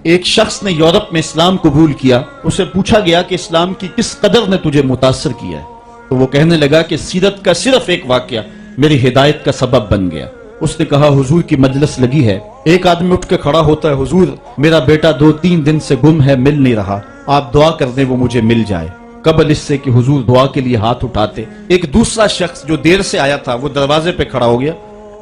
ایک شخص نے یورپ میں اسلام قبول کیا. اسے پوچھا گیا کہ اسلام کی کس قدر نے تجھے متاثر کیا ہے؟ تو وہ کہنے لگا کہ سیرت کا صرف ایک واقعہ میری ہدایت کا سبب بن گیا. اس نے کہا حضور کی مجلس لگی ہے. ایک آدمی اٹھ کے کھڑا ہوتا ہے, حضور میرا بیٹا 2-3 دن سے گم ہے, مل نہیں رہا, آپ دعا کر دیں وہ مجھے مل جائے. قبل اس سے کہ حضور دعا کے لیے ہاتھ اٹھاتے, ایک دوسرا شخص جو دیر سے آیا تھا وہ دروازے پہ کھڑا ہو گیا,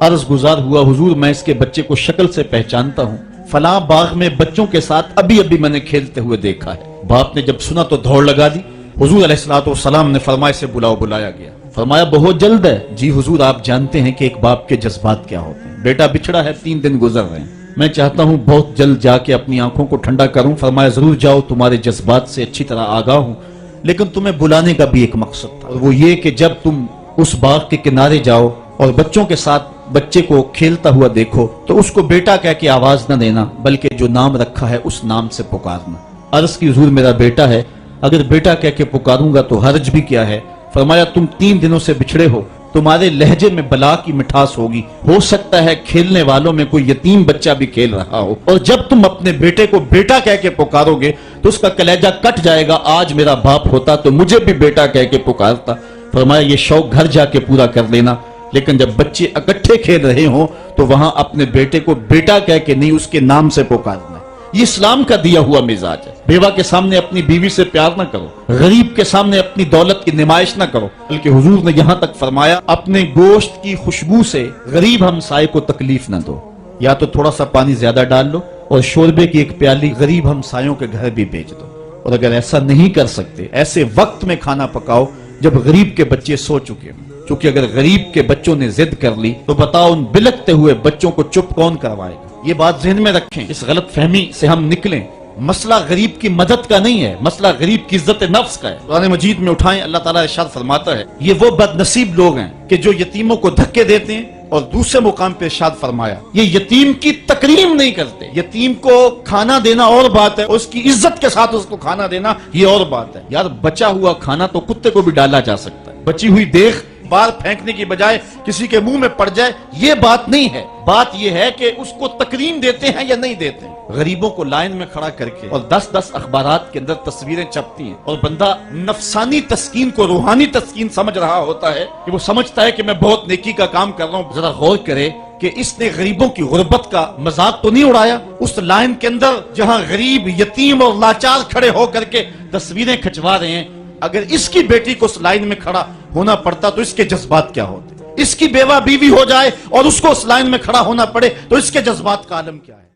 عرض گزار ہوا, حضور میں اس کے بچے کو شکل سے پہچانتا ہوں, فلاں باغ میں بچوں کے ساتھ ابھی میں نے کھیلتے ہوئے دیکھا ہے. باپ نے جب سنا تو دوڑ لگا دی. حضور علیہ الصلوۃ والسلام نے فرمایا سے بلایا گیا. فرمایا بہت جلد ہے. جی حضور آپ جانتے ہیں کہ ایک باپ کے جذبات کیا ہوتے ہیں, بیٹا بچھڑا ہے, 3 دن گزر رہے ہیں, میں چاہتا ہوں بہت جلد جا کے اپنی آنکھوں کو ٹھنڈا کروں. فرمایا ضرور جاؤ, تمہارے جذبات سے اچھی طرح آگاہ ہوں, لیکن تمہیں بلانے کا بھی ایک مقصد تھا, اور وہ یہ کہ جب تم اس باغ کے کنارے جاؤ اور بچوں کے ساتھ بچے کو کھیلتا ہوا دیکھو تو اس کو بیٹا کہہ کے آواز نہ دینا, بلکہ جو نام رکھا ہے اس نام سے پکارنا. عرض کی حضور میرا بیٹا ہے, اگر بیٹا کہہ کے پکاروں گا تو حرج بھی کیا ہے؟ فرمایا تم 3 دنوں سے بچھڑے ہو, تمہارے لہجے میں بلا کی مٹھاس ہوگی, ہو سکتا ہے کھیلنے والوں میں کوئی یتیم بچہ بھی کھیل رہا ہو, اور جب تم اپنے بیٹے کو بیٹا کہہ کے پکارو گے تو اس کا کلیجہ کٹ جائے گا, آج میرا باپ ہوتا تو مجھے بھی بیٹا کہہ کے پکارتا. فرمایا یہ شوق گھر جا کے پورا کر لینا, لیکن جب بچے اکٹھے کھیل رہے ہوں تو وہاں اپنے بیٹے کو بیٹا کہہ کے نہیں, اس کے نام سے پکارنا. یہ اسلام کا دیا ہوا مزاج ہے. بیوہ کے سامنے اپنی بیوی سے پیار نہ کرو, غریب کے سامنے اپنی دولت کی نمائش نہ کرو, بلکہ حضور نے یہاں تک فرمایا اپنے گوشت کی خوشبو سے غریب ہمسائے کو تکلیف نہ دو. یا تو تھوڑا سا پانی زیادہ ڈال لو اور شوربے کی ایک پیالی غریب ہمسایوں کے گھر بھی بیچ دو. اور اگر ایسا نہیں کر سکتے, ایسے وقت میں کھانا پکاؤ جب غریب کے بچے سو چکے ہوں, چونکہ اگر غریب کے بچوں نے ضد کر لی تو بتاؤ ان بلکتے ہوئے بچوں کو چپ کون کروائے گا؟ یہ بات ذہن میں رکھیں, اس غلط فہمی سے ہم نکلیں. مسئلہ غریب کی مدد کا نہیں ہے, مسئلہ غریب کی عزت نفس کا ہے. قرآن مجید میں اٹھائیں, اللہ تعالیٰ ارشاد فرماتا ہے یہ وہ بد نصیب لوگ ہیں کہ جو یتیموں کو دھکے دیتے ہیں, اور دوسرے مقام پہ ارشاد فرمایا یہ یتیم کی تکریم نہیں کرتے. یتیم کو کھانا دینا اور بات ہے, اس کی عزت کے ساتھ اس کو کھانا دینا یہ اور بات ہے. یار بچا ہوا کھانا تو کتے کو بھی ڈالا جا سکتا ہے, بچی ہوئی دیکھ بار پھینکنے کی بجائے کسی کے منہ میں پڑ جائے یہ بات نہیں ہے. بات یہ ہے کہ اس کو تکریم دیتے ہیں یا نہیں دیتے ہیں. غریبوں کو لائن میں کھڑا کر کے اور 10 اخبارات کے اندر تصویریں چھپتی ہیں, اور بندہ نفسانی تسکین کو روحانی تسکین سمجھ رہا ہوتا ہے کہ وہ سمجھتا ہے کہ میں بہت نیکی کا کام کر رہا ہوں. ذرا غور کرے کہ اس نے غریبوں کی غربت کا مذاق تو نہیں اڑایا. اس لائن کے اندر جہاں غریب, یتیم اور لاچار کھڑے ہو کر کے تصویریں کھچوا رہے ہیں, اگر اس کی بیٹی کو اس لائن میں کھڑا ہونا پڑتا تو اس کے جذبات کیا ہوتے؟ اس کی بیوہ بیوی ہو جائے اور اس کو اس لائن میں کھڑا ہونا پڑے تو اس کے جذبات کا عالم کیا ہے؟